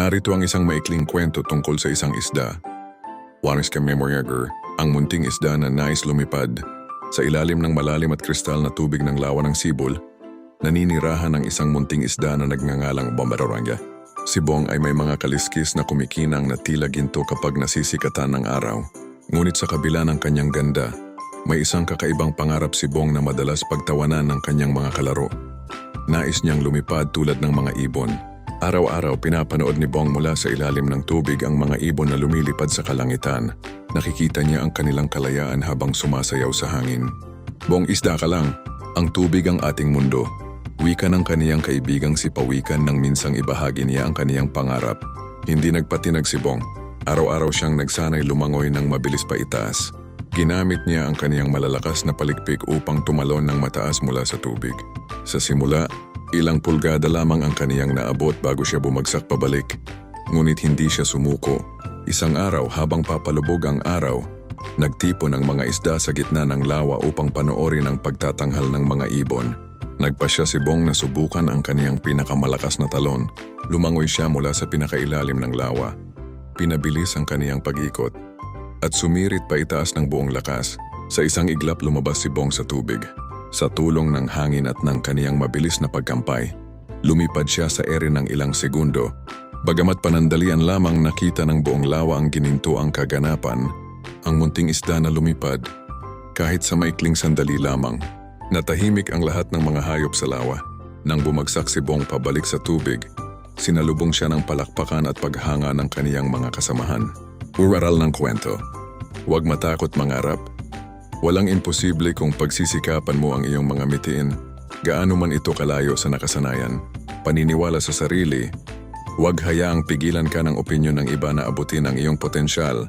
Narito ang isang maikling kwento tungkol sa isang isda. Wanis ka memoryager, ang munting isda na nais lumipad. Sa ilalim ng malalim at kristal na tubig ng lawa ng Sibol, naninirahan ang isang munting isda na nagngangalang Bombaroranga. Si Bong ay may mga kaliskis na kumikinang na tila ginto kapag nasisikatan ng araw. Ngunit sa kabila ng kanyang ganda, may isang kakaibang pangarap si Bong na madalas pagtawanan ng kanyang mga kalaro. Nais niyang lumipad tulad ng mga ibon. Araw-araw pinapanood ni Bong mula sa ilalim ng tubig ang mga ibon na lumilipad sa kalangitan. Nakikita niya ang kanilang kalayaan habang sumasayaw sa hangin. Bong, isda ka lang. Ang tubig ang ating mundo. Wika ng kaniyang kaibigang si Pawikan nang minsang ibahagi niya ang kaniyang pangarap. Hindi nagpatinag si Bong. Araw-araw siyang nagsanay lumangoy ng mabilis pa itaas. Ginamit niya ang kaniyang malalakas na palikpik upang tumalon ng mataas mula sa tubig. Sa simula, ilang pulgada lamang ang kaniyang naabot bago siya bumagsak pabalik. Ngunit hindi siya sumuko. Isang araw habang papalubog ang araw, nagtipon ang mga isda sa gitna ng lawa upang panoorin ang pagtatanghal ng mga ibon. Nagpasya si Bong na subukan ang kaniyang pinakamalakas na talon. Lumangoy siya mula sa pinakailalim ng lawa. Pinabilis ang kaniyang pag-ikot at sumirit pa itaas ng buong lakas. Sa isang iglap lumabas si Bong sa tubig. Sa tulong ng hangin at ng kaniyang mabilis na pagkampay, lumipad siya sa ere ng ilang segundo. Bagamat panandalian lamang nakita ng buong lawa ang gininto ang kaganapan, ang munting isda na lumipad, kahit sa maikling sandali lamang. Natahimik ang lahat ng mga hayop sa lawa. Nang bumagsak si Bong pabalik sa tubig, sinalubong siya ng palakpakan at paghanga ng kaniyang mga kasamahan. Ural ng kwento. Huwag matakot mangarap. Walang imposible kung pagsisikapan mo ang iyong mga mitiin, gaano man ito kalayo sa nakasanayan. Paniniwala sa sarili, huwag hayaang pigilan ka ng opinyon ng iba na abutin ang iyong potensyal.